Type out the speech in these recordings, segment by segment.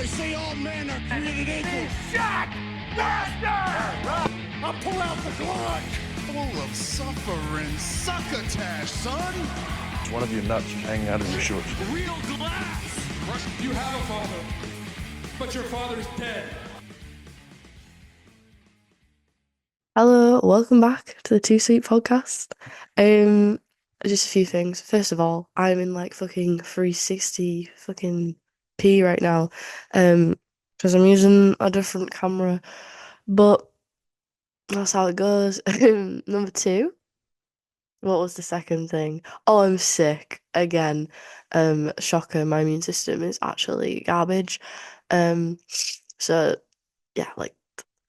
they say all men are created equal. Shot! Master! I'll pull out the Glock! Full of suffering succotash, son! It's one of your nuts hanging out of your shorts. Real glass! You have a father, but your father's dead. Hello, welcome back to the Too Sweet podcast. Just a few things. First of all, I'm in like fucking 360 fucking p right now, because I'm using a different camera, but that's how it goes. Number two, what was the second thing? Oh, I'm sick again. Shocker, my immune system is actually garbage. So yeah, like.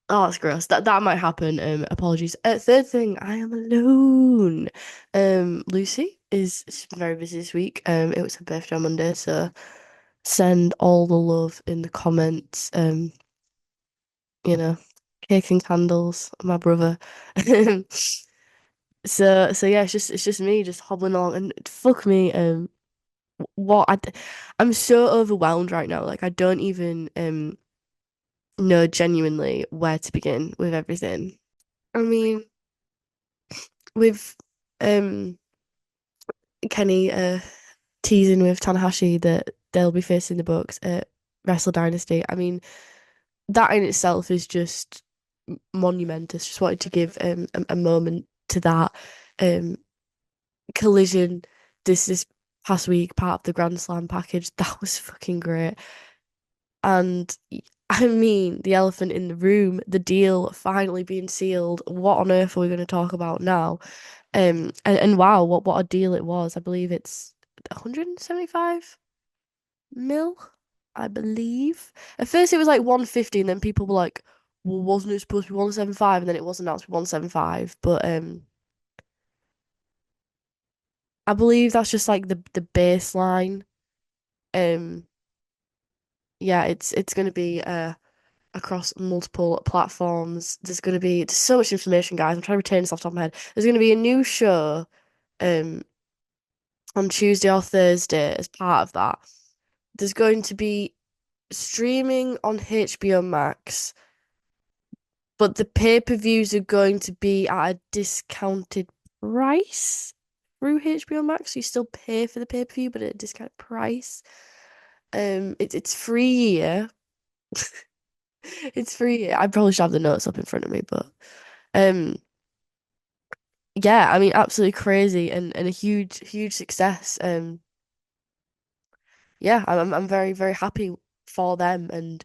Oh, that's gross. That might happen. Apologies. Third thing, I am alone. Lucy is very busy this week. It was her birthday on Monday, so send all the love in the comments. You know, cake and candles, my brother. So yeah, it's just me just hobbling along, and fuck me. What I'm so overwhelmed right now. Like I don't even know genuinely where to begin with everything. I mean, with um Kenny teasing with Tanahashi that they'll be facing the Bucks at Wrestle Dynasty. I mean, that in itself is just monumentous. Just wanted to give a moment to that collision this past week, part of the Grand Slam package. That was fucking great. And I mean, the elephant in the room, the deal finally being sealed. What on earth are we going to talk about now? And wow, what a deal it was. I believe it's 175 mil, I believe. At first it was like 150, and then people were like, well, wasn't it supposed to be 175? And then it was announced to be 175. But I believe that's just like the baseline. Um yeah, it's gonna be across multiple platforms. There's so much information, guys. I'm trying to retain this off the top of my head. There's gonna be a new show um on Tuesday or Thursday as part of that. There's going to be streaming on HBO Max, but the pay-per-views are going to be at a discounted price through HBO Max. So you still pay for the pay-per-view, but at a discounted price. It's free here. It's free here. I probably should have the notes up in front of me, but um, yeah, I mean, absolutely crazy and a huge success. Yeah, I'm very very happy for them, and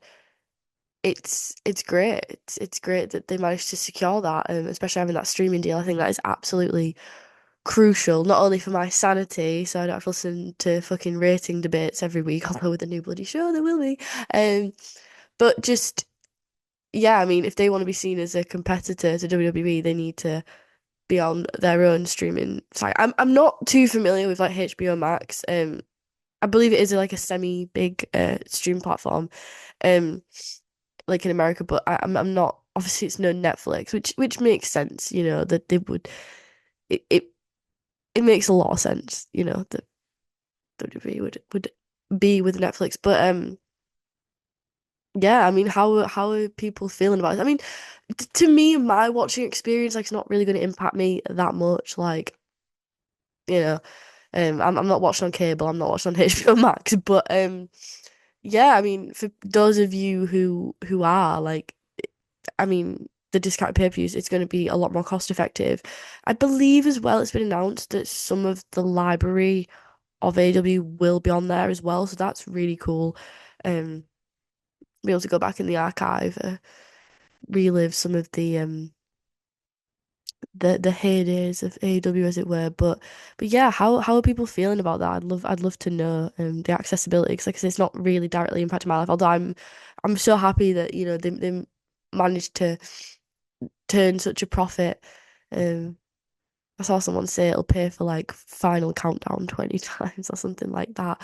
it's great. It's great that they managed to secure that, especially having that streaming deal. I think that is absolutely crucial, not only for my sanity, so I don't have to listen to fucking rating debates every week, although with a new bloody show there will be. But just yeah, I mean, if they want to be seen as a competitor to WWE, they need to be on their own streaming site. I'm not too familiar with like HBO Max. I believe it is like a semi big stream platform. Um like in America, but I'm not. Obviously, it's no Netflix, which makes sense. You know that they would. It it makes a lot of sense. You know that WWE would be with Netflix, but yeah. I mean, how are people feeling about it? I mean, to me, my watching experience like it's not really going to impact me that much. Like you know, I'm not watching on cable. I'm not watching on HBO Max, but yeah. I mean, for those of you who are like. I mean, the discounted pay-per-views, it's going to be a lot more cost effective. I believe as well, it's been announced that some of the library of AEW will be on there as well, so that's really cool. Be able to go back in the archive, relive some of the heydays of AEW as it were. But yeah, how are people feeling about that? I'd love to know the accessibility because like I said, it's not really directly impacting my life. Although I'm so happy that you know they managed to turn such a profit. Um, I saw someone say it'll pay for like Final Countdown 20 times or something like that.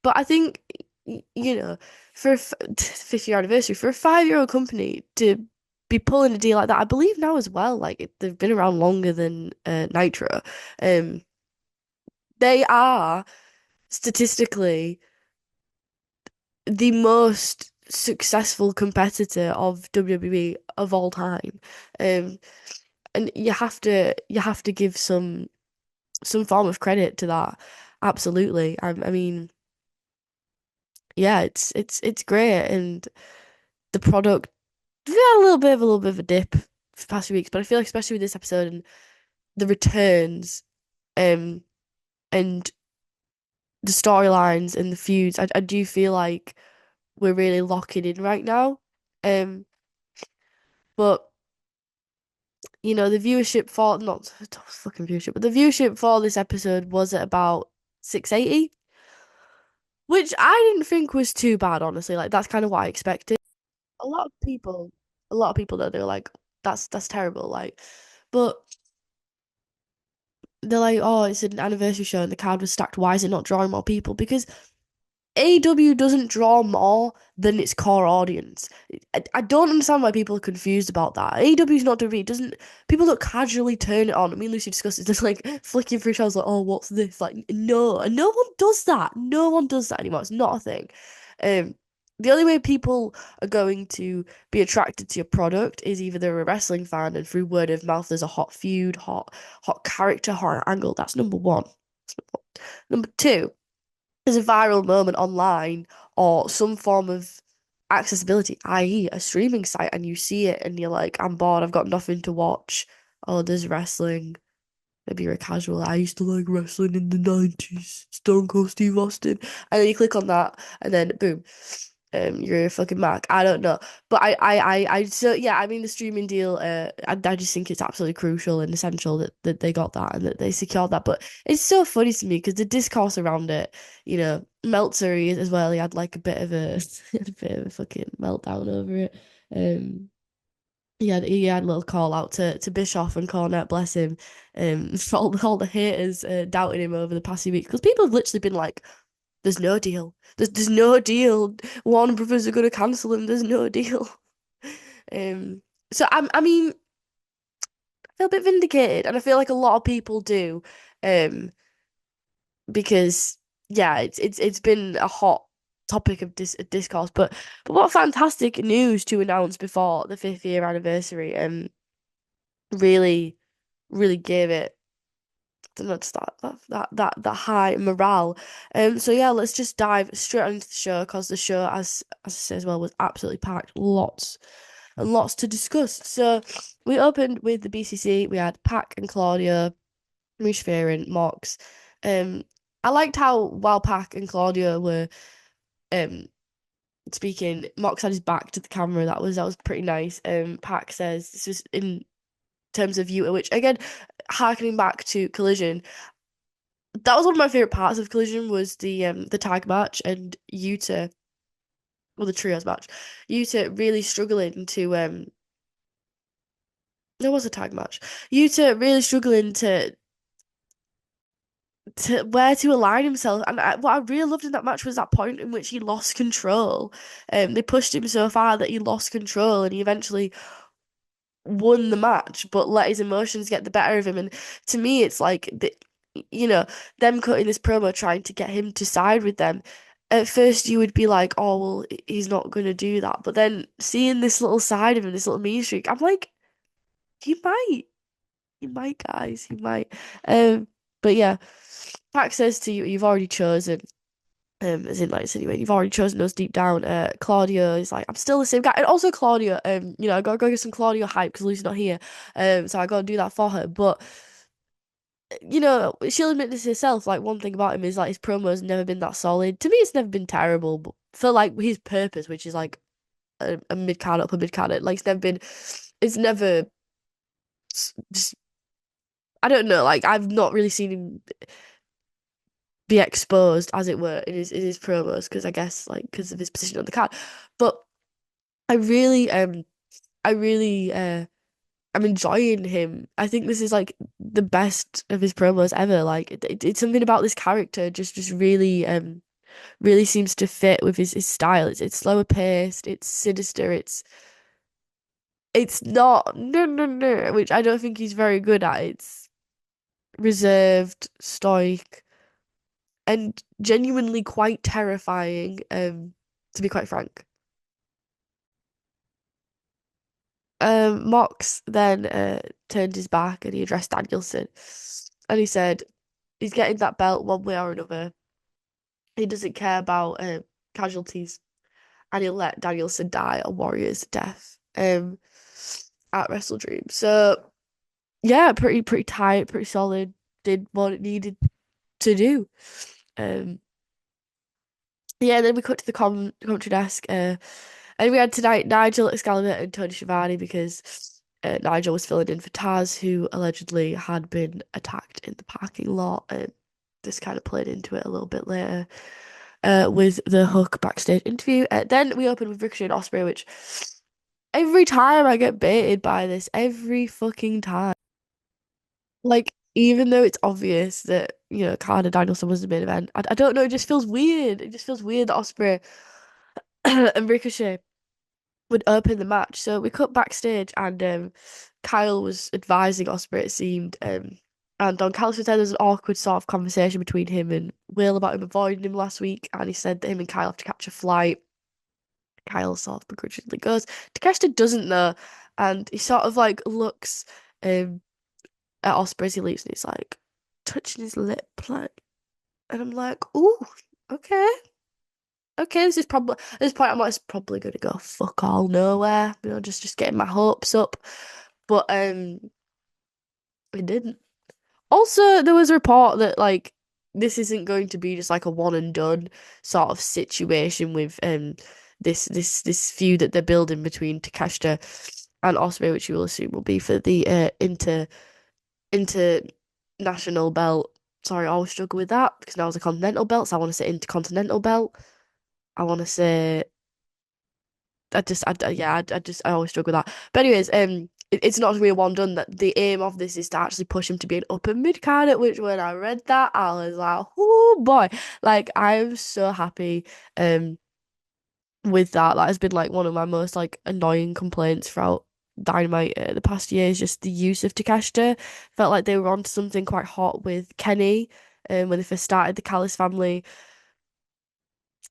But I think, you know, for a 50th anniversary, for a 5-year-old company to be pulling a deal like that, I believe now as well, like they've been around longer than Nitro. Um, they are statistically the most successful competitor of WWE of all time. Um, and you have to give some form of credit to that. Absolutely. I mean, yeah, it's great, and the product we had a little bit of a dip for the past few weeks, but I feel like especially with this episode and the returns, um, and the storylines and the feuds, I do feel like we're really locking in right now. Um, but the viewership for not fucking viewership, but the viewership for this episode was at about 680, which I didn't think was too bad, honestly. Like that's kind of what I expected. A lot of people, a lot of people though, they're like, that's terrible. Like, but they're like, oh, it's an anniversary show and the card was stacked. Why is it not drawing more people? Because AEW doesn't draw more than its core audience. I don't understand why people are confused about that. AEW is not WWE. It doesn't people don't casually turn it on. Me and Lucy discussed it. Just like flicking through shows like, oh, what's this? Like, no, and no one does that. No one does that anymore. It's not a thing. Um, the only way people are going to be attracted to your product is either they're a wrestling fan and through word of mouth there's a hot feud, hot character, hot angle. That's number one. Number two, there's a viral moment online or some form of accessibility, i.e., a streaming site, and you see it and you're like, I'm bored, I've got nothing to watch. Oh, there's wrestling. Maybe you're a casual. I used to like wrestling in the 90s, Stone Cold Steve Austin. And then you click on that, and then boom, you're a fucking Mac. I don't know. But so yeah, I mean, the streaming deal, I just think it's absolutely crucial and essential that they got that and that they secured that. But it's so funny to me because the discourse around it, Meltzer as well, he had like a bit of a, he had a bit of a fucking meltdown over it. Um, he had a little call out to Bischoff and Cornette, bless him, for all the haters doubting him over the past few weeks because people have literally been like, "There's no deal. There's no deal. Warner Brothers are gonna cancel him. There's no deal." Um, so I mean, I feel a bit vindicated, and I feel like a lot of people do, um, because yeah, it's been a hot topic of discourse, but what fantastic news to announce before the 5th year anniversary, really, really gave it that high morale. So yeah, let's just dive straight into the show because the show, as I say as well, was absolutely packed. Lots and lots to discuss. So we opened with the BCC. We had Pac and Claudio, Mish and Mox. Um, I liked how while Pac and Claudio were um speaking, Mox had his back to the camera. That was pretty nice. Pac says this was in terms of Utah, which again, harkening back to Collision, that was one of my favorite parts of Collision was the tag match and Utah, or the trios match. Utah really struggling to there was a tag match. Utah really struggling to where to align himself. And what I really loved in that match was that point in which he lost control. They pushed him so far that he lost control and he eventually won the match, but let his emotions get the better of him. And to me, it's like them cutting this promo trying to get him to side with them. At first, you would be like, "Oh, well, he's not gonna do that." But then seeing this little side of him, this little mean streak, I'm like, he might, guys, he might. Um, but yeah, Pac says to you, "You've already chosen." As in like insinuating you've already chosen us deep down. Claudio is like, I'm still the same guy, and also Claudio. I gotta go get some Claudio hype because Lucy's not here. So I gotta do that for her. But she'll admit this herself. Like one thing about him is like his promo has never been that solid. To me, it's never been terrible, but for like his purpose, which is like a mid card up, a mid card, like it's never just. I don't know. Like I've not really seen him be exposed, as it were, in his promos because I guess like because of his position on the card. But I really I really I'm enjoying him. I think this is like the best of his promos ever. Like it's something about this character just really really seems to fit with his style. It's slower paced, it's sinister, it's not no, which I don't think he's very good at. It's reserved, stoic, and genuinely quite terrifying, to be quite frank. Mox then turned his back and he addressed Danielson, and he said he's getting that belt one way or another. He doesn't care about casualties, and he'll let Danielson die a warrior's death at Wrestle Dream. So yeah, pretty tight, pretty solid. Did what it needed to do. Um, yeah, then we cut to the commentary desk, and we had tonight Nigel Excalibur and Tony Schiavone because Nigel was filling in for Taz, who allegedly had been attacked in the parking lot. And this kind of played into it a little bit later with the Hook backstage interview. Then we opened with Ricochet and Ospreay, which every time I get baited by this, every fucking time. Like, even though it's obvious that, Carter Danielson was the main event, I don't know, it just feels weird. It just feels weird that Ospreay and Ricochet would open the match. So we cut backstage and Kyle was advising Ospreay, it seemed. And on Callis said there was an awkward sort of conversation between him and Will about him avoiding him last week. And he said that him and Kyle have to catch a flight. Kyle sort of begrudgingly goes. Takeshita doesn't know. And he sort of like looks at Ospreay as he leaves and he's like touching his lip. Like, and I'm like, ooh, okay. Okay, this is probably at this point I'm like, it's probably gonna go fuck all nowhere. Just getting my hopes up. But it didn't. Also, there was a report that like this isn't going to be just like a one and done sort of situation with this feud that they're building between Takeshita and Ospreay, which you will assume will be for the international belt. Sorry, I always struggle with that because now it's a continental belt, so I want to say intercontinental belt. I want to say I always struggle with that. But anyways, it's not really one done. That the aim of this is to actually push him to be an upper mid card. Which when I read that, I was like, oh boy, like I'm so happy with that. That has been like one of my most like annoying complaints throughout Dynamite the past year is just the use of Takeshita. Felt like they were onto something quite hot with Kenny when they first started the Callis family.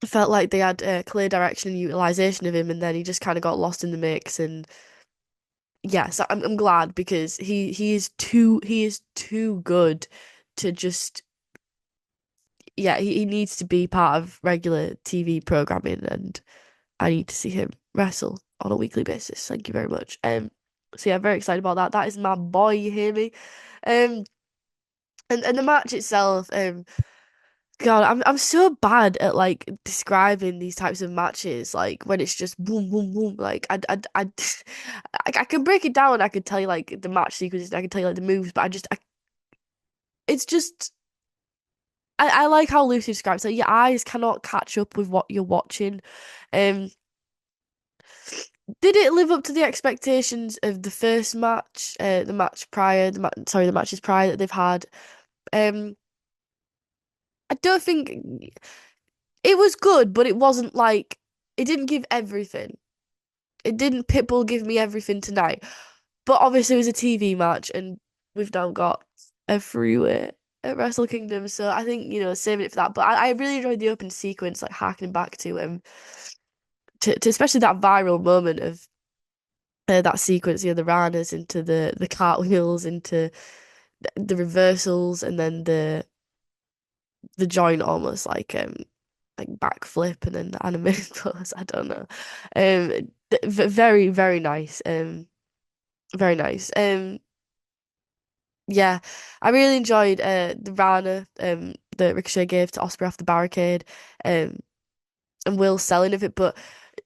Felt like they had clear direction and utilization of him, and then he just kind of got lost in the mix. And yes, I'm glad because he is too good to just he needs to be part of regular TV programming, and I need to see him wrestle on a weekly basis. Thank you very much. So yeah, very excited about that. That is my boy, you hear me? Um, and the match itself, God, I'm so bad at like describing these types of matches, like when it's just boom, boom, boom. Like I can break it down. I could tell you like the match sequences. I can tell you like the moves, but it's just I like how Lucy describes it. Like, your eyes cannot catch up with what you're watching. Um, did it live up to the expectations of the first match? The match prior, the matches prior that they've had. Um, I don't think it was good, but it wasn't like it didn't give everything. It didn't Pitbull give me everything tonight. But obviously it was a TV match and we've now got a freeway at Wrestle Kingdom. So I think, saving it for that. But I really enjoyed the open sequence, like harkening back to especially that viral moment of that sequence, the Ranas into the cartwheels, into the reversals, and then the joint almost like backflip and then the animated pose. I don't know. Very, very nice. Very nice. Yeah, I really enjoyed the Rana that Ricochet gave to Osprey off the barricade, and Will selling of it. But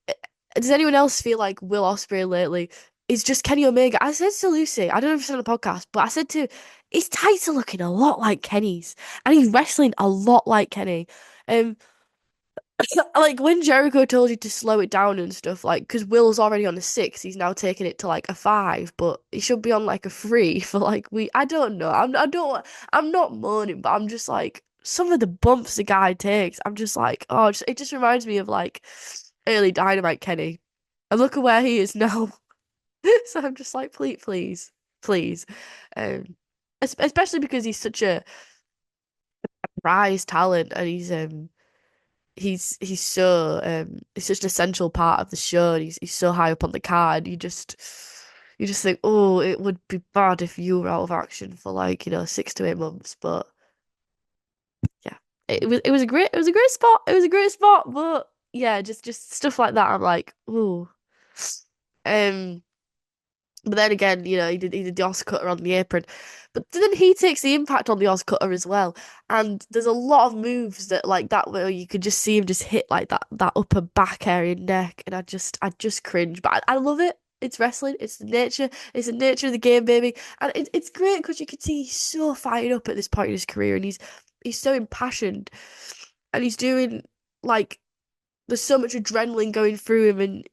uh, does anyone else feel like Will Osprey lately is just Kenny Omega? I said to Lucy, I don't know if it's on the podcast, but I said to his tights are looking a lot like Kenny's, and he's wrestling a lot like Kenny. Um, like when Jericho told you to slow it down and stuff, like because Will's already on a 6, he's now taking it to like a 5, but he should be on like a 3 for like I don't know. I'm not moaning, but I'm just like some of the bumps the guy takes. I'm just like, oh, it just reminds me of like early Dynamite Kenny, and look at where he is now. So I'm just like, please, please, please, especially because he's such a prized talent, and he's so he's such an essential part of the show, and he's so high up on the card. You just You just think, oh, it would be bad if you were out of action for like, 6 to 8 months. But yeah, it was a great spot. It was a great spot. But yeah, just stuff like that. I'm like, ooh. Um, but then again, he did the Oz cutter on the apron. But then he takes the impact on the Oz cutter as well. And there's a lot of moves that like that where you could just see him just hit like that upper back area neck, and I just cringe. But I love it. It's wrestling. It's the nature. It's the nature of the game, baby. And it's great because you can see he's so fired up at this point in his career, and he's so impassioned, and he's doing like there's so much adrenaline going through him, and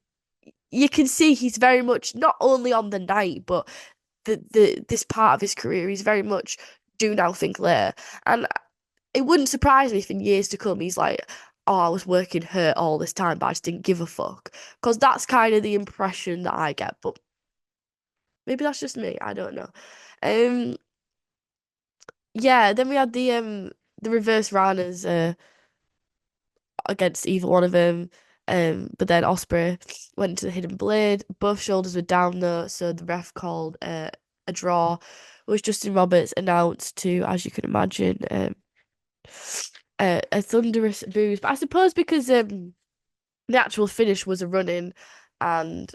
you can see he's very much not only on the night, but the this part of his career, he's very much do now, think later. And it wouldn't surprise me if in years to come he's like, oh, I was working hurt all this time, but I just didn't give a fuck. Because that's kind of the impression that I get. But maybe that's just me. I don't know. Um, yeah. Then we had the reverse Ranas against either one of them. But then Osprey went to the hidden blade. Both shoulders were down though, so the ref called a draw, which Justin Roberts announced to, as you can imagine, a thunderous booze. But I suppose because the actual finish was a run-in, and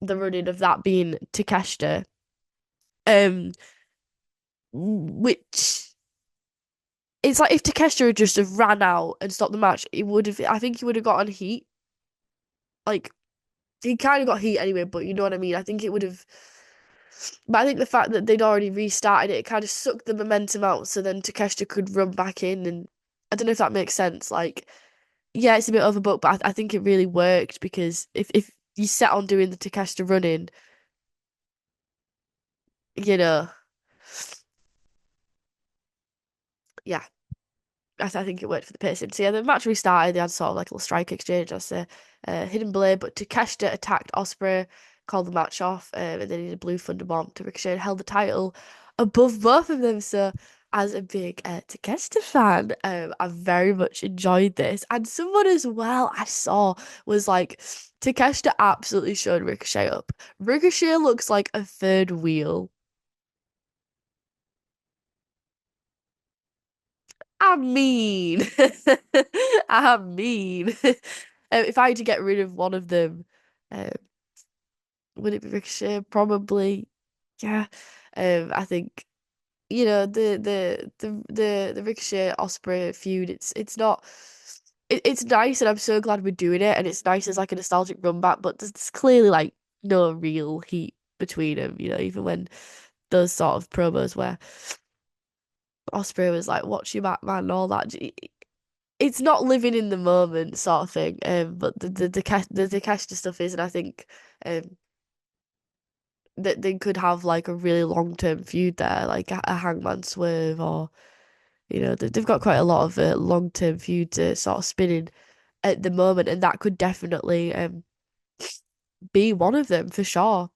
the run-in of that being Takeshita, um, which it's like if Takeshita had just have ran out and stopped the match, it would have. I think he would have gotten heat. Like he kind of got heat anyway, but you know what I mean. I think it would have. But I think the fact that they'd already restarted it, it kind of sucked the momentum out, so then Takeshita could run back in, and I don't know if that makes sense. Like, yeah, it's a bit overbooked, but I think it really worked because if you set on doing the Takeshita running, you know, yeah, I think it worked for the pacing. So yeah, the match restarted. They had sort of like a little strike exchange, I say, hidden blade, but Takeshita attacked Osprey, called the match off, and then he did a blue thunder bomb to Ricochet and held the title above both of them. So as a big Takeshita fan, I very much enjoyed this. And someone as well I saw was like, Takeshita absolutely showed Ricochet up. Ricochet looks like a third wheel. I mean, I mean, if I had to get rid of one of them, um, would it be Ricochet? Probably, yeah. I think the Ricochet Osprey feud. It's not. It's nice, and I'm so glad we're doing it, and it's nice as like a nostalgic run back. But there's clearly like no real heat between them. Even when those sort of promos where Osprey was like, "Watch your back, man," and all that. It's not living in the moment sort of thing. But the Takeshita stuff is, and I think that they could have like a really long term feud there, like a Hangman Swerve, or they've got quite a lot of long term feuds sort of spinning at the moment, and that could definitely be one of them for sure.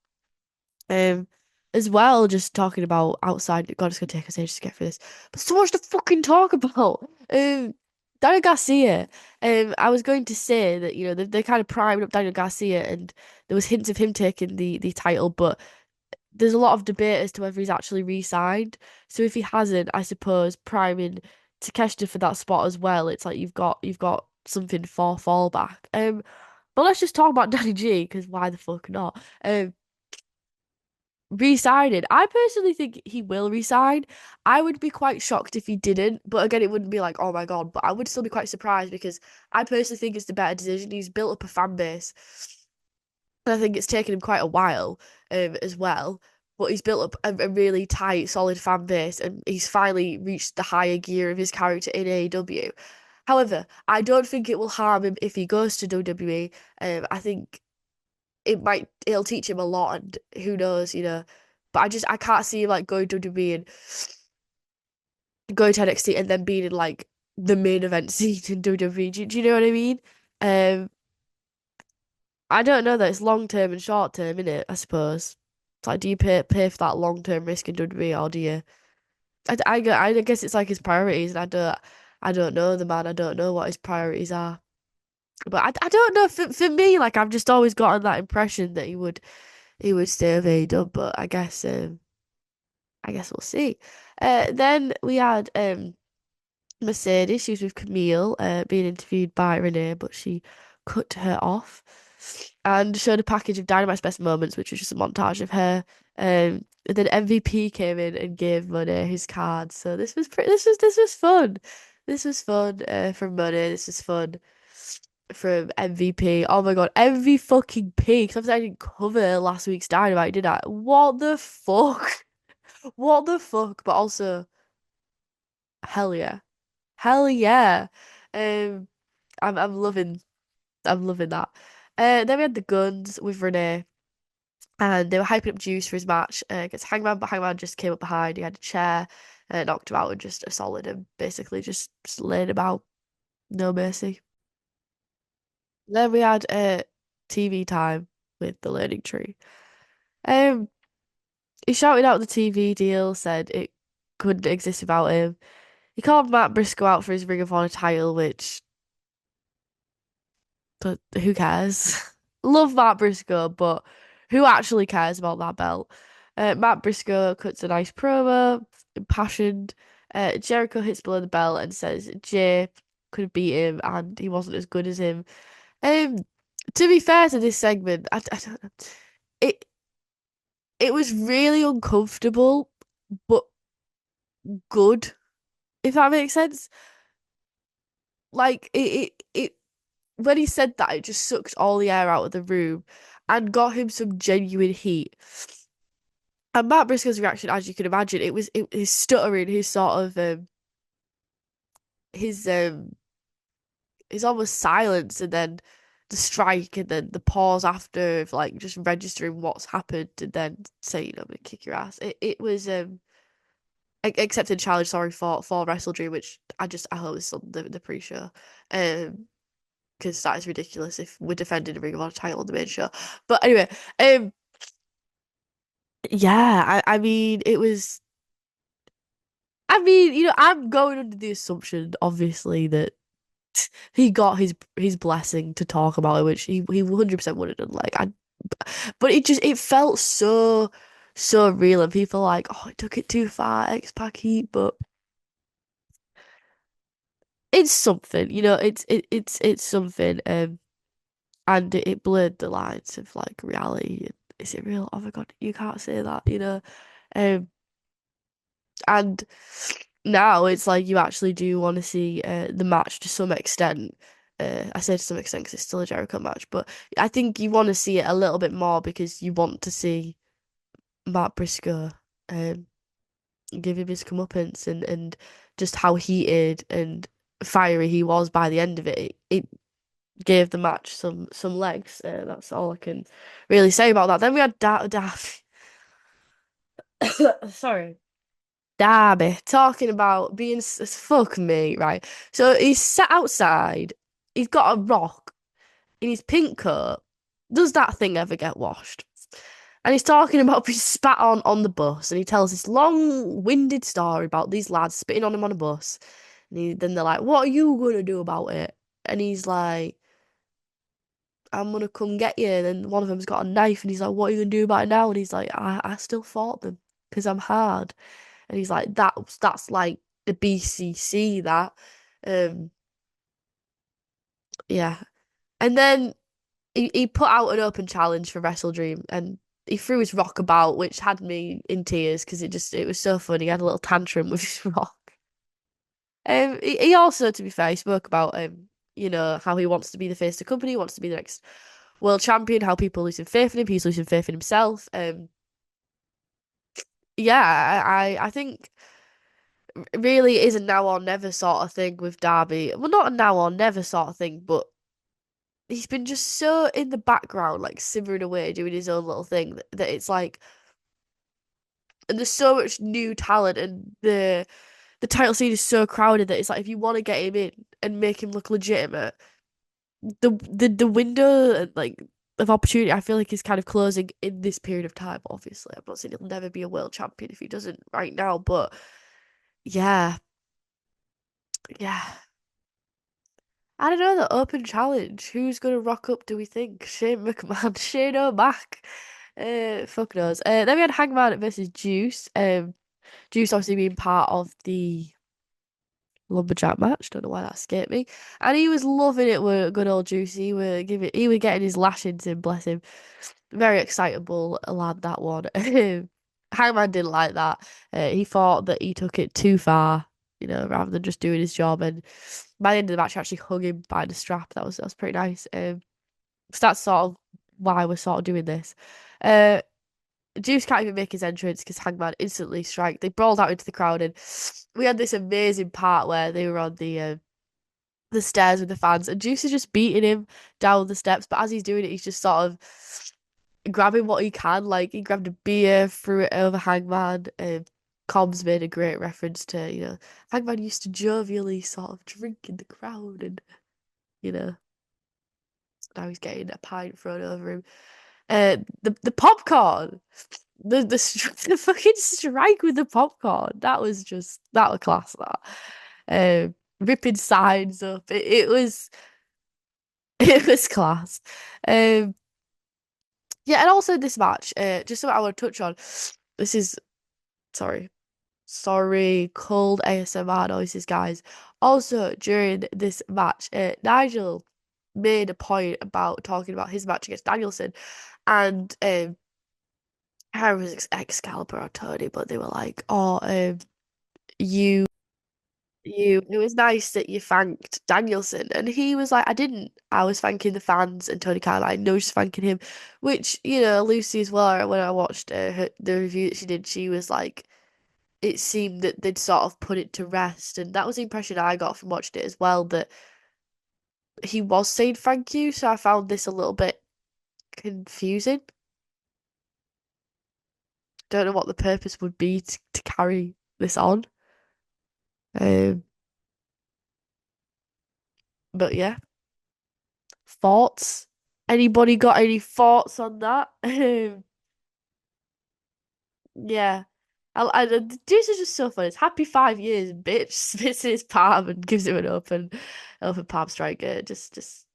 Um, as well, just talking about outside. God, it's gonna take us ages to get through this, but so much to fucking talk about. Daniel Garcia. I was going to say that they're kind of priming up Daniel Garcia, and there was hints of him taking the title, but there's a lot of debate as to whether he's actually re-signed. So if he hasn't, I suppose priming Takeshita for that spot as well. It's like you've got something for fallback. But let's just talk about Danny G, because why the fuck not? Re-signing. I personally think he will resign. I would be quite shocked if he didn't, but again, it wouldn't be like, oh my God, but I would still be quite surprised because I personally think it's the better decision. He's built up a fan base, and I think it's taken him quite a while, as well. But he's built up a really tight, solid fan base, and he's finally reached the higher gear of his character in AEW. However, I don't think it will harm him if he goes to WWE. I think it'll teach him a lot, and who knows. But I can't see him like going to WWE and going to NXT and then being in like the main event scene in WWE. Do you know what I mean? Um, I don't know that it's long term and short term, innit? I suppose. It's like, do you pay for that long term risk in WWE, or do you? I guess it's like his priorities, and I don't know the man. I don't know what his priorities are. But I don't know. For me, like I've just always gotten that impression that he would he would stay with AEW, but I guess we'll see. Then we had Mercedes. She was with Camille, being interviewed by Renee, but she cut her off and showed a package of Dynamite's best moments, which was just a montage of her. And then MVP came in and gave Monet his card. So this was fun. This was fun from Monet. This was fun from MVP. Oh my God, MV fucking P. Because obviously I didn't cover last week's Dynamite, did I? What the fuck? What the fuck? But also, hell yeah. Hell yeah. Um, I'm I'm loving that. Then we had the guns with Renee, and they were hyping up Juice for his match against Hangman, but Hangman just came up behind. He had a chair, knocked him out, and just assaulted him. Basically, just laid him out. No mercy. Then we had TV time with the learning tree. Um, he shouted out the TV deal, said it couldn't exist without him. He called Matt Briscoe out for his Ring of Honor title, which, but who cares? Love Matt Briscoe, but who actually cares about that belt? Matt Briscoe cuts a nice promo, impassioned. Jericho hits below the belt and says Jay could beat him and he wasn't as good as him. Um, to be fair to this segment, I don't know. It it was really uncomfortable, but good, if that makes sense. Like it when he said that, it just sucked all the air out of the room and got him some genuine heat. And Matt Briscoe's reaction, as you can imagine, his stuttering, his sort of his his almost silence, and then the strike, and then the pause after of like just registering what's happened, and then saying, "I'm gonna kick your ass." It was accepted challenge, sorry, for Wrestle Dream, which I hope this on the pre-show, because that is ridiculous if we're defending a Ring of Honor title on the main show. But anyway, yeah, I mean, it was. I mean, I'm going under the assumption, obviously, that he got his blessing to talk about it, which he 100% would have done. But it felt so real, and people are like, oh, it took it too far, X-Pac heat, but it's something, it's something, and it blurred the lines of like reality. Is it real? Oh my God, you can't say that. Um, and now it's like you actually do want to see the match to some extent. I say to some extent because it's still a Jericho match, but I think you want to see it a little bit more because you want to see Matt Briscoe um, give him his comeuppance, and just how heated and fiery he was by the end of it. It gave the match some legs. That's all I can really say about that. Then we had sorry. Darby talking about being fuck me, right? So he's sat outside. He's got a rock in his pink coat. Does that thing ever get washed? And he's talking about being spat on the bus, and he tells this long-winded story about these lads spitting on him on a bus. And then they're like, "What are you gonna do about it?" And he's like, "I'm gonna come get you." And then one of them's got a knife, and he's like, "What are you gonna do about it now?" And he's like, "I still fought them because I'm hard." And he's like, that's like the BCC that. Um, yeah. And then he put out an open challenge for Wrestle Dream, and he threw his rock about, which had me in tears because it was so funny. He had a little tantrum with his rock. He also, to be fair, he spoke about how he wants to be the face of the company, wants to be the next world champion, how people losing faith in him, he's losing faith in himself. Yeah, I think really is a now or never sort of thing with Darby. Well, not a now or never sort of thing, but he's been just so in the background, like simmering away, doing his own little thing that it's like, and there's so much new talent, and the title scene is so crowded that it's like if you want to get him in and make him look legitimate, the window like of opportunity I feel like is kind of closing in this period of time. Obviously, I'm not saying he'll never be a world champion if he doesn't right now, but yeah, yeah. I don't know, the open challenge. Who's gonna rock up, do we think? Shane McMahon, Shane O'Mac. Fuck knows. Then we had Hangman versus Juice. Juice obviously being part of the lumberjack match. Don't know why that escaped me. And he was loving it with good old Juice. He was getting his lashings in, bless him. Very excitable lad, that one. Hangman didn't like that. He thought that he took it too far, rather than just doing his job. And by the end of the match, he actually hung him by the strap. That was pretty nice. So that's sort of why we're sort of doing this. Uh, Juice can't even make his entrance because Hangman instantly strike. They brawled out into the crowd, and we had this amazing part where they were on the stairs with the fans, and Juice is just beating him down the steps. But as he's doing it, he's just sort of grabbing what he can. Like he grabbed a beer, threw it over Hangman. Cobbs made a great reference to, Hangman used to jovially sort of drink in the crowd, and you know, now he's getting a pint thrown over him. The popcorn, the fucking strike with the popcorn. That was class. Ripping signs up. It was it was class. Um, yeah, and also this match. Just something I want to touch on. This is sorry, cold ASMR noises, guys. Also during this match, Nigel made a point about talking about his match against Danielson, and I was Excalibur or Tony, but they were like, "Oh, you, it was nice that you thanked Danielson," and he was like, "I didn't. I was thanking the fans." And Tony kind of like, "No, she's thanking him," which Lucy as well. When I watched the review that she did, she was like, it seemed that they'd sort of put it to rest, and that was the impression I got from watching it as well. That he was saying thank you, so I found this a little bit confusing. Don't know what the purpose would be to carry this on. Um, but yeah, thoughts? Anybody got any thoughts on that? Yeah. The juice is just so fun. It's happy 5 years, bitch. Spits in his palm and gives him an open palm strike. Just it's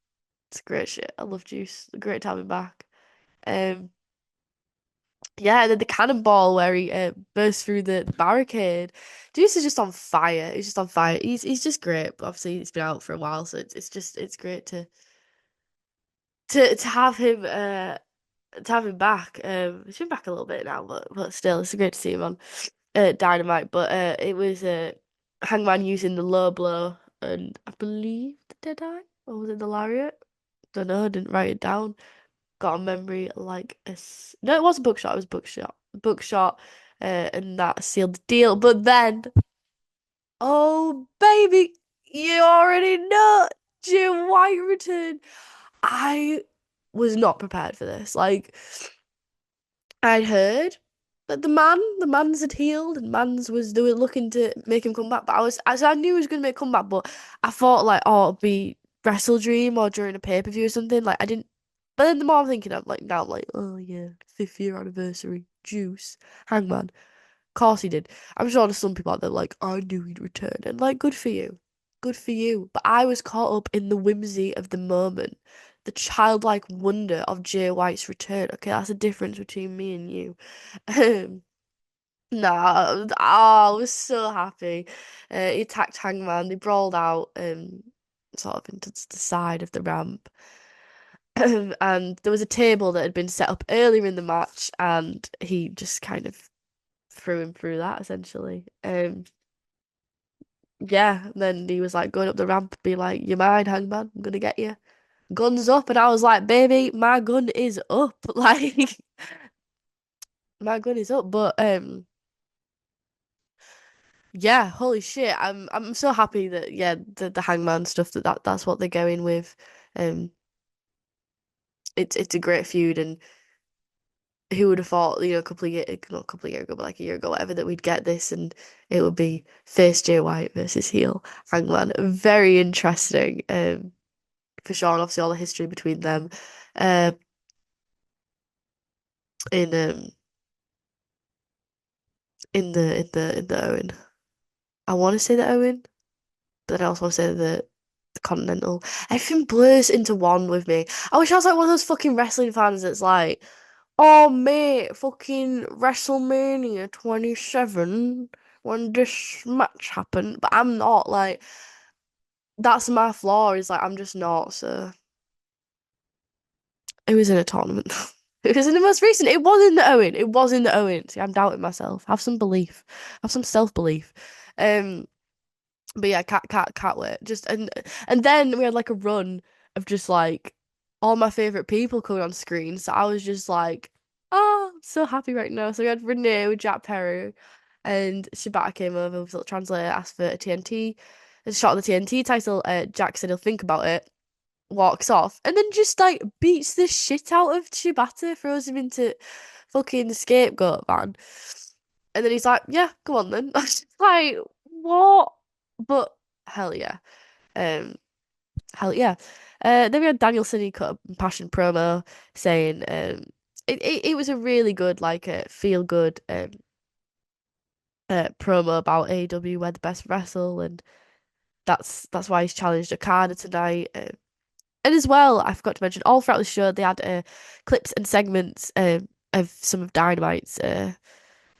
great shit. I love Juice. Great to have him back. Um, yeah, and then the cannonball where he bursts through the barricade. Juice is just on fire. He's just on fire. He's just great. But obviously, he's been out for a while, so it's great to have him back. He's been back a little bit now, but still, it's great to see him on Dynamite. But it was Hangman using the low blow, and I believe the Dead Eye, or was it the Lariat? Don't know. I didn't write it down. Got a memory like no, it wasn't Bookshot. It was Bookshot, and that sealed the deal. But then, oh baby, you already know Jim White returned. I was not prepared for this. Like I'd heard that the man's had healed, and they were looking to make him come back. But I knew he was gonna make a comeback, but I thought like, oh, it'd be Wrestle Dream or during a pay-per-view or something. Like I didn't. But then the more I'm thinking, I'm like, oh yeah, 5th year anniversary, Juice, Hangman. Of course he did. I'm sure there's some people out there like, I knew he'd return, and like, good for you, good for you. But I was caught up in the whimsy of the moment, the childlike wonder of Jay White's return. Okay, that's the difference between me and you. Um, nah, oh, I was so happy. He attacked Hangman. They brawled out, sort of into the side of the ramp. And there was a table that had been set up earlier in the match, and he just kind of threw him through that essentially. Yeah, and then he was like going up the ramp, be like, "You're mine, Hangman. I'm gonna get you." Guns up, and I was like, "Baby, my gun is up." Like my gun is up. But yeah, holy shit. I'm so happy that yeah, the Hangman stuff that's what they're going with. Um, it's a great feud, and who would have thought, a couple of years, not a couple of years ago, but like a year ago, whatever, that we'd get this, and it would be face Jay White versus heel Hangman. Very interesting, for sure, and obviously all the history between them, uh, in in the Owen. I want to say the Owen, but then I also want to say the Continental. Everything blurs into one with me. I wish I was like one of those fucking wrestling fans that's like, Oh mate, fucking WrestleMania 27 when this match happened, but I'm not like that's my flaw is like I'm just not so it was in a tournament. It was in the most recent. It was in the Owen. It was in the Owen. See, I'm doubting myself. Have some belief. Have some self-belief. Um But yeah, can't wait. Just and then we had like a run of just like all my favorite people coming on screen. So I was just like, oh, I'm so happy right now. So we had Renee with Jack Perry and Shibata came over with a little translator, asked for a TNT, a shot of the TNT title. Jack said he'll think about it, walks off, and then just like beats the shit out of Shibata, throws him into fucking the scapegoat van. And then he's like, yeah, go on then. I was just like, what? But hell yeah. Um, hell yeah. Then we had Danielson, he cut a passion promo saying it was a really good, like feel good promo about AEW where the best wrestle and that's why he's challenged Okada tonight. And as well, I forgot to mention, all throughout the show they had clips and segments of some of Dynamite's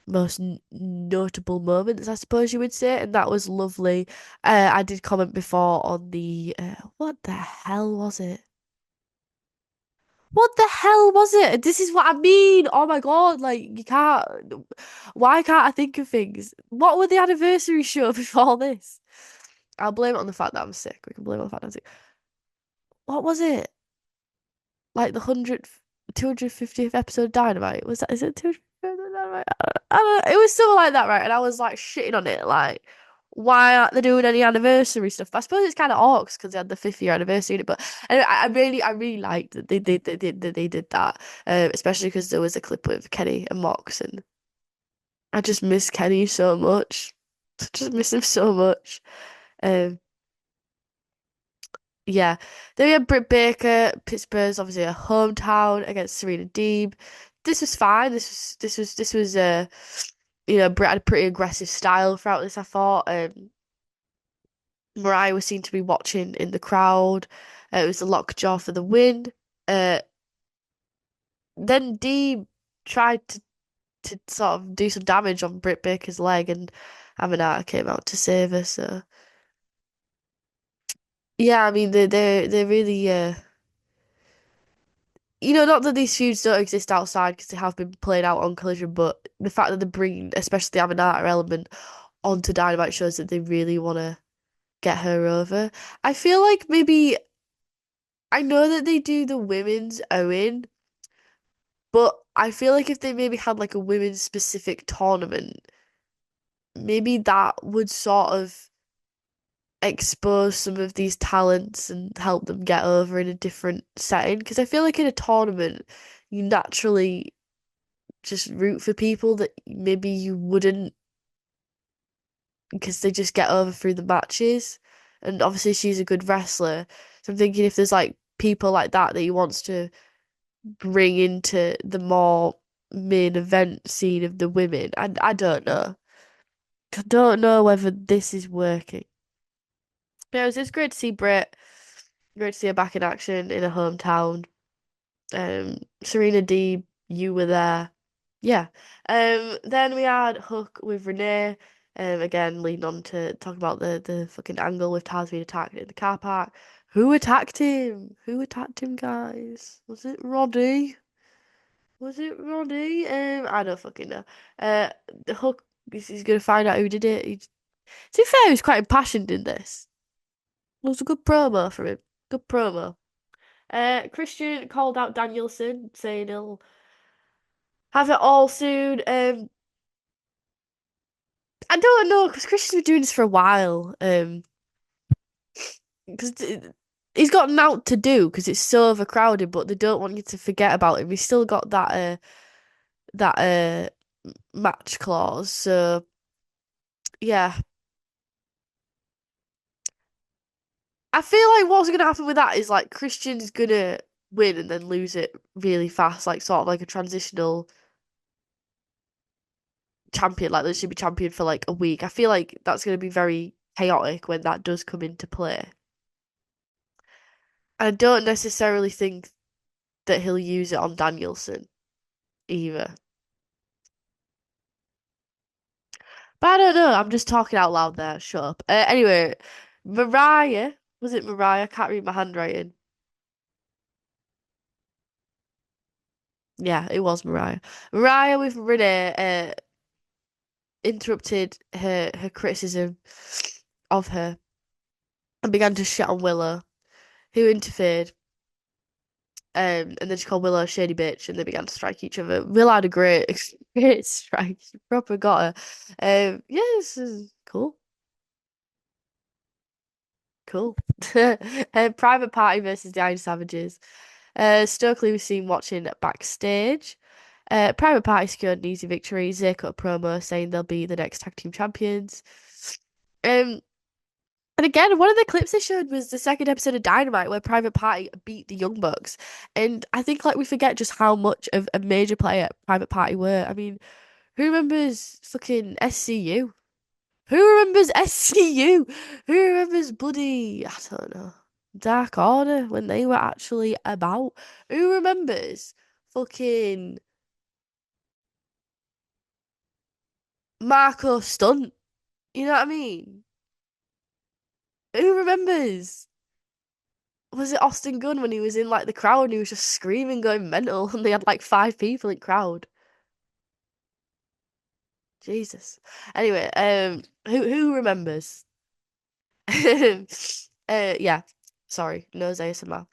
most notable moments, I suppose you would say, and that was lovely. I did comment before on the what the hell was it? What the hell was it? This is what I mean. Oh my God, like you can't. Why can't I think of things? What were the anniversary show before this? I'll blame it on the fact that I'm sick. We can blame it on the fact that I'm sick. What was it? Like the 250th episode of Dynamite? Was that, is it 250th episode of Dynamite? I don't know. It was something like that, right? And I was like shitting on it, like, why aren't they doing any anniversary stuff? I suppose it's kind of orcs because they had the 50th anniversary, but anyway, I really liked that they did that, especially because there was a clip with Kenny and Mox, and I just miss Kenny so much. Just miss him so much. Um, Yeah. Then we had Britt Baker, Pittsburgh's obviously a hometown against Serena Deeb. This was fine. This was Britt had a pretty aggressive style throughout this, I thought. Mariah was seen to be watching in the crowd. It was a lockjaw for the win. Uh then Deeb tried to sort of do some damage on Britt Baker's leg and Aminata came out to save her, so yeah, I mean they really not that these feuds don't exist outside because they have been played out on Collision, but the fact that they're bringing, especially the Aminata element, onto Dynamite shows that they really want to get her over. I feel like maybe I know that they do the women's Owen, but I feel like if they maybe had like a women's specific tournament, maybe that would sort of expose some of these talents and help them get over in a different setting. Because I feel like in a tournament, you naturally just root for people that maybe you wouldn't because they just get over through the matches. And obviously she's a good wrestler. So I'm thinking if there's like people like that that he wants to bring into the more main event scene of the women. I don't know. I don't know whether this is working. But it was just great to see Britt. Great to see her back in action in her hometown. Serena D, you were there. Yeah. Then we had Hook with Renee. Again, leading on to talk about the fucking angle with Taz being attacked in the car park. Who attacked him? Who attacked him, guys? Was it Roddy? Was it Roddy? I don't fucking know. The Hook he's gonna find out who did it. To be fair, he was quite impassioned in this. It was a good promo for him. Good promo. Christian called out Danielson, saying he'll have it all soon. I don't know because Christian's been doing this for a while. Because he's got an out to do because it's so overcrowded, but they don't want you to forget about him. He's still got that match clause. So yeah, I feel like what's gonna happen with that is like Christian's gonna win and then lose it really fast, like sort of like a transitional champion, like they should be champion for like a week. I feel like that's going to be very chaotic when that does come into play. I don't necessarily think that he'll use it on Danielson. either. But I don't know. I'm just talking out loud there. Shut up. Anyway, Mariah. Was it Mariah? I can't read my handwriting. Yeah, it was Mariah. Mariah with Renee interrupted her criticism of her and began to shit on Willow, who interfered. And then she called Willow a shady bitch, and they began to strike each other. Willow had a great strike. She proper got her. Yeah, this is cool. Cool. Private Party versus the Iron Savages. Stokely was seen watching backstage. Private Party secured an easy victory. Zay cut a promo saying they'll be the next tag team champions. Um, and again, one of the clips they showed was the second episode of Dynamite where Private Party beat the Young Bucks. And I think like we forget just how much of a major player Private Party were. I mean, who remembers fucking SCU? Who remembers SCU? Who remembers bloody, I don't know, Dark Order when they were actually about? Who remembers fucking Marco Stunt? You know what I mean? Who remembers? Was it Austin Gunn when he was in like the crowd and he was just screaming, going mental, and they had like 5 people in crowd? Jesus. Anyway, who remembers? Yeah. Sorry, nose ASMR.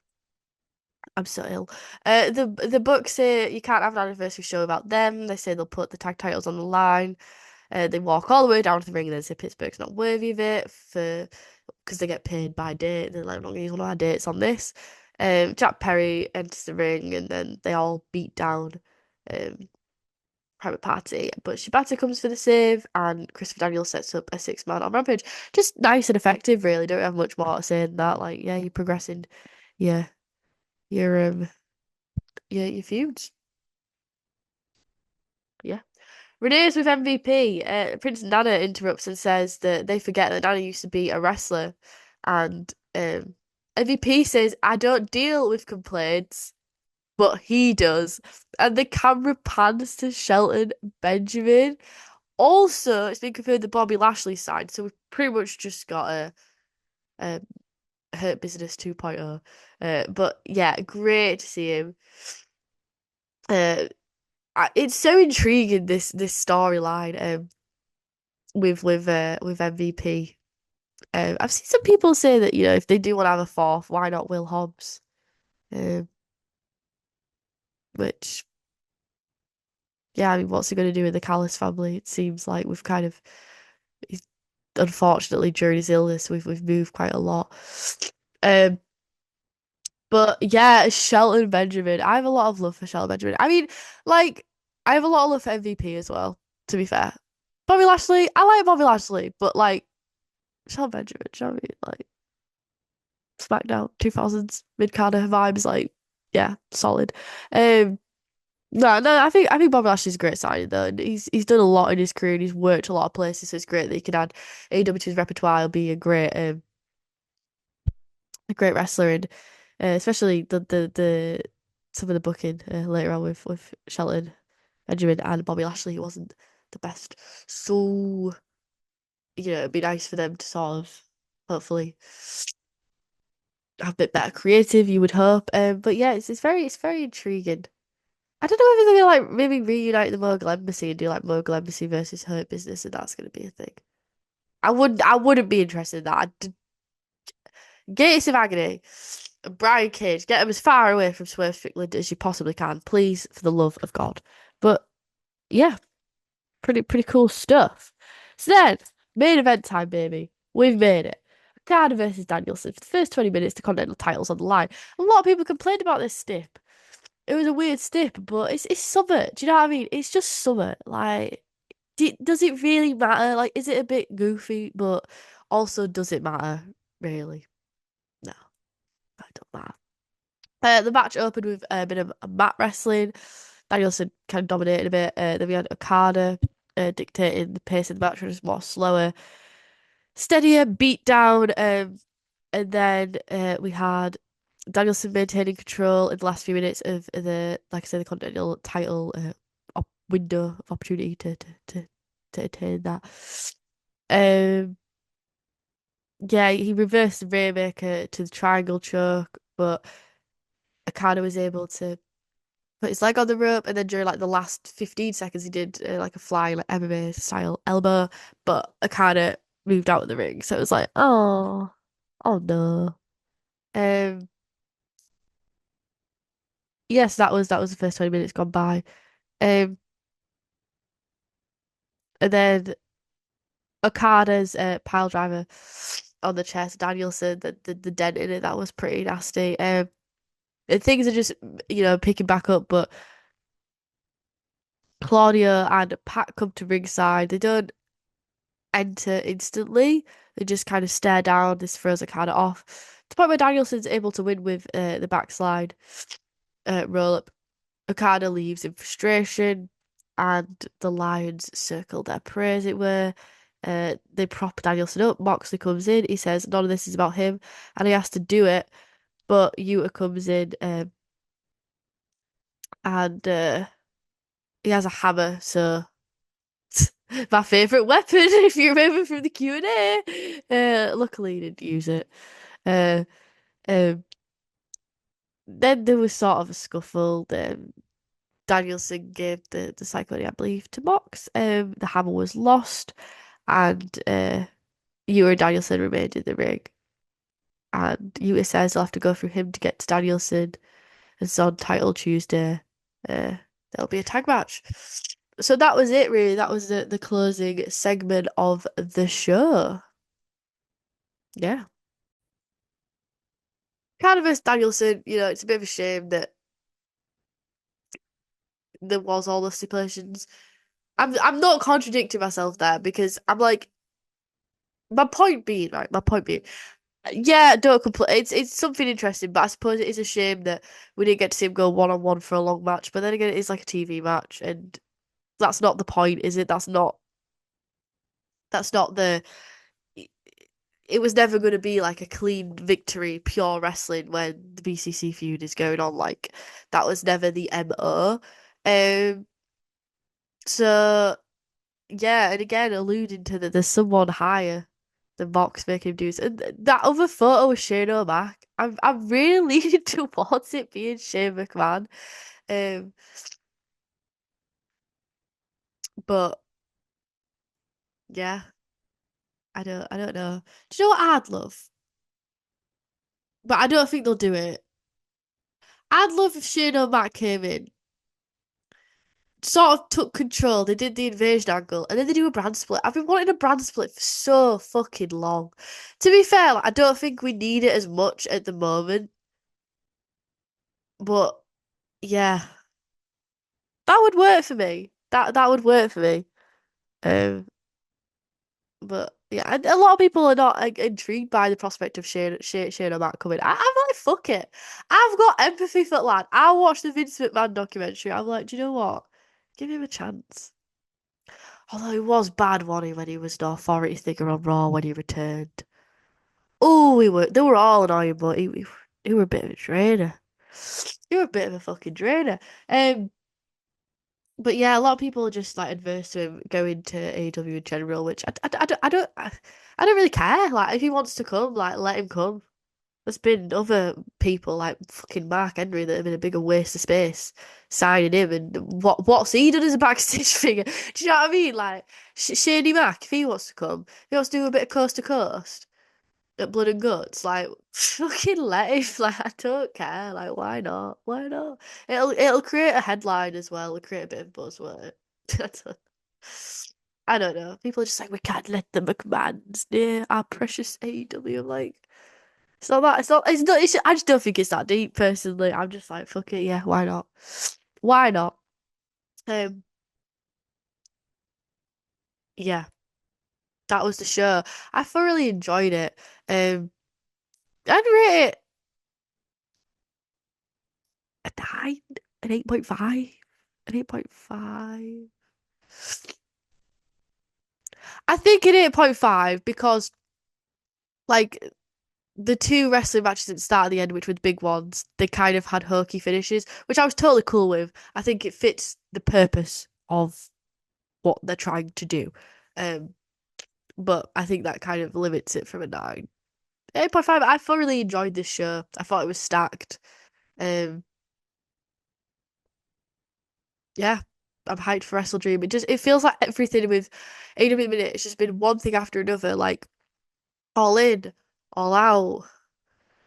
I'm so ill. The book say you can't have an anniversary show about them. They say they'll put the tag titles on the line. They walk all the way down to the ring and then say Pittsburgh's not worthy of it for because they get paid by date. They're like, I'm not gonna use one of our dates on this. Jack Perry enters the ring and then they all beat down um Private Party. But Shibata comes for the save and Christopher Daniels sets up a 6-man on Rampage. Just nice and effective, really. Don't have much more to say than that. Like, yeah, you're progressing. Yeah, you're your feuds. Yeah. Renee's with MVP. Prince Nana interrupts and says that they forget that Nana used to be a wrestler. And MVP says, I don't deal with complaints, but he does. And the camera pans to Shelton Benjamin. Also, it's been confirmed that Bobby Lashley's signed, so we've pretty much just got a Hurt Business 2.0. But yeah, great to see him. Uh, it's so intriguing this storyline with MVP. I've seen some people say that if they do want to have a fourth, why not Will Hobbs? Um, which yeah, I mean, what's he going to do with the Callis family? It seems like we've kind of he's, unfortunately during his illness we've moved quite a lot. Um, but yeah, Shelton Benjamin. I have a lot of love for Shelton Benjamin. I mean, like I have a lot of love for MVP as well. To be fair, Bobby Lashley, I like Bobby Lashley, but like Shelton Benjamin, do you know what I mean? Like SmackDown 2000s mid-carder vibes, like yeah, solid. Um, no, I think Bobby Lashley's a great signing though. And he's done a lot in his career and he's worked a lot of places, so it's great that he can add AEW to his repertoire. He'll be a great wrestler, and especially the some of the booking later on with Shelton Benjamin and Bobby Lashley, it wasn't the best. So it'd be nice for them to sort of hopefully have a bit better creative. You would hope, but yeah, it's very intriguing. I don't know if they're gonna like maybe reunite the Mogul Embassy and do like Mogul Embassy versus Hurt Business, and that's gonna be a thing. I wouldn't be interested in that. Gates of Agony, Brian Cage, get him as far away from Swerve Strickland as you possibly can, please, for the love of God. But yeah, pretty cool stuff. So then, main event time, baby. We've made it. Okada versus Danielson for the first 20 minutes, the Continental titles on the line. A lot of people complained about this stip. It was a weird stip, but it's summer. Do you know what I mean? It's just summer. Like, does it really matter? Like, is it a bit goofy? But also, does it matter? Really? No, it don't matter. The match opened with a bit of mat wrestling. Danielson kind of dominated a bit. Then we had Okada dictating the pace of the match, which was more slower, steadier, beat down. And then we had Danielson maintaining control in the last few minutes of like I said, the Continental title window of opportunity to attain that. Um, yeah, he reversed the Rainmaker to the triangle choke, but Okada was able to put his leg on the rope, and then during like the last 15 seconds, he did like a flying like MMA style elbow, but Okada moved out of the ring, so it was like, oh no. Um, yes, that was the first 20 minutes gone by. Um, and then Okada's pile driver on the chest, Danielson, the dent in it, that was pretty nasty. And things are just, picking back up, but Claudia and Pat come to ringside. They don't enter instantly. They just kind of stare down. This throws Okada off. To the point where Danielson's able to win with the backslide roll up. Okada leaves in frustration, and the Lions circle their prey, as it were. They prop Danielson up. Moxley comes in. He says none of this is about him, and he has to do it. But Yuta comes in, and he has a hammer. So my favorite weapon, if you remember from the Q&A. Luckily, he didn't use it. Uh, um, then there was sort of a scuffle. Danielson gave the cyclone, I believe, to Mox. The hammer was lost, and Yuta and Danielson remained in the ring. And Yuta says they'll have to go through him to get to Danielson. And so on Title Tuesday, there'll be a tag match. So that was it, really. That was the closing segment of the show. Yeah. Kind of Danielson, it's a bit of a shame that there was all the stipulations. I'm not contradicting myself there because I'm like, my point being, right? My point being, yeah, don't complain. It's something interesting, but I suppose it is a shame that we didn't get to see him go one on one for a long match. But then again, it is like a TV match, and that's not the point, is it? That's not the. It was never going to be like a clean victory, pure wrestling when the BCC feud is going on. Like that was never the MO. Um, so yeah, and again, alluding to that, there's someone higher than Mox making him do this. And that other photo with Shane O'Mac, I'm really leaning towards it being Shane McMahon. Um, but yeah, I don't know. Do you know what I'd love? But I don't think they'll do it. I'd love if Shane O'Mac came in, sort of took control. They did the invasion angle, and then they do a brand split. I've been wanting a brand split for so fucking long. To be fair, like, I don't think we need it as much at the moment. But yeah, that would work for me. That would work for me. Um, but yeah, a lot of people are not like, intrigued by the prospect of Shane O'Mac coming. I'm like, fuck it. I've got empathy for that lad. I watched the Vince McMahon documentary. I'm like, do you know what? Give him a chance. Although he was bad, wasn't he, when he was an authority figure on Raw when he returned. Oh, they were all annoying, but he were a bit of a drainer. He were a bit of a fucking drainer. But yeah, a lot of people are just like adverse to him going to AEW in general, which I don't really care. Like, if he wants to come, like, let him come. There's been other people like fucking Mark Henry that have been a bigger waste of space signing him, and what's he done as a backstage figure? Do you know what I mean? Like, Shady Mac, if he wants to come, if he wants to do a bit of coast to coast at Blood and Guts, like, fucking let him. Like, I don't care. Like, why not? Why not? It'll create a headline as well. It'll create a bit of buzz, won't it? I don't know. People are just like, we can't let the McMahons near our precious AEW. I'm like, it's not that. I just don't think it's that deep. Personally, I'm just like, fuck it. Yeah, why not? Why not? Um, yeah, that was the show. I thoroughly enjoyed it. I'd rate it a 9, an 8.5, an 8.5. I think an 8.5 because like the two wrestling matches at the start and the end, which were the big ones, they kind of had hokey finishes, which I was totally cool with. I think it fits the purpose of what they're trying to do. But I think that kind of limits it from a 9. 8.5, I thoroughly enjoyed this show. I thought it was stacked. Yeah, I'm hyped for Wrestle Dream. It feels like everything with AEW Minute, it's just been one thing after another, like All In, All Out,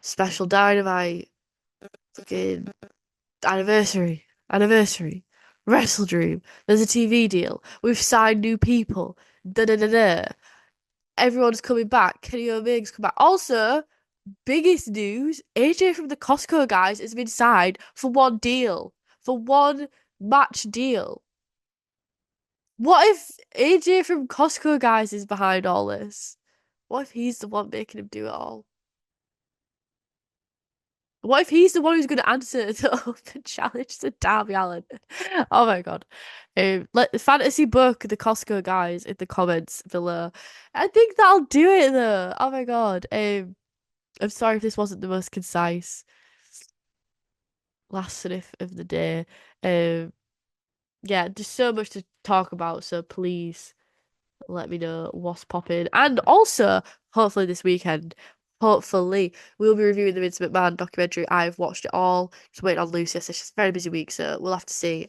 Special Dynamite, fucking anniversary, Wrestle Dream. There's a TV deal. We've signed new people. Da da da da. Everyone's coming back. Kenny Omega's come back. Also, biggest news: AJ from the Costco guys has been signed for one deal, for one match deal. What if AJ from Costco guys is behind all this? What if he's the one making him do it all? What if he's the one who's going to answer the open challenge to Darby Allin? Oh my god. Let fantasy book the Costco guys in the comments below. I think that'll do it though. Oh my god. I'm sorry if this wasn't the most concise last sniff of the day. Yeah, there's so much to talk about, so please let me know what's popping. And also, hopefully this weekend, hopefully, we'll be reviewing the Vince McMahon documentary. I've watched it all. Just waiting on Lucy. It's just a very busy week, so we'll have to see.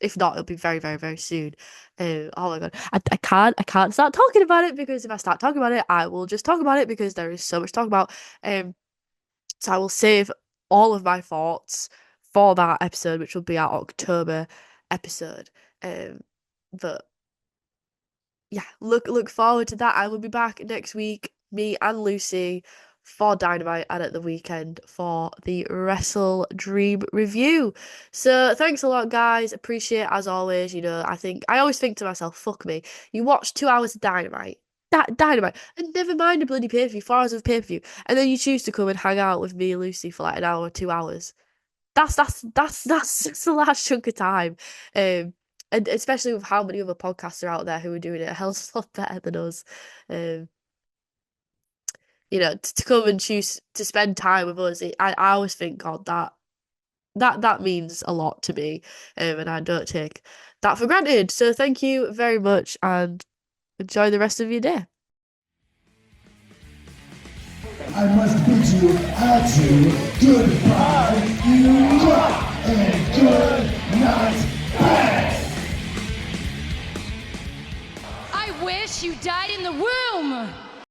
If not, it'll be very, very, very soon. Oh my god. I can't start talking about it, because if I start talking about it, I will just talk about it, because there is so much to talk about. So I will save all of my thoughts for that episode, which will be our October episode. But yeah, look forward to that. I will be back next week, me and Lucy, for Dynamite, and at the weekend for the Wrestle Dream review. So thanks a lot, guys. Appreciate it as always. I always think to myself, fuck me. You watch 2 hours of Dynamite. Dynamite, and never mind a bloody pay-per-view, 4 hours of pay-per-view, and then you choose to come and hang out with me and Lucy for like an hour or 2 hours. That's just a large chunk of time. And especially with how many other podcasts are out there who are doing it a hell of a lot better than us. To come and choose to spend time with us, I always think, God, that means a lot to me, and I don't take that for granted. So thank you very much, and enjoy the rest of your day. I must bid you adieu, goodbye, and good night, bad. I wish you died in the womb!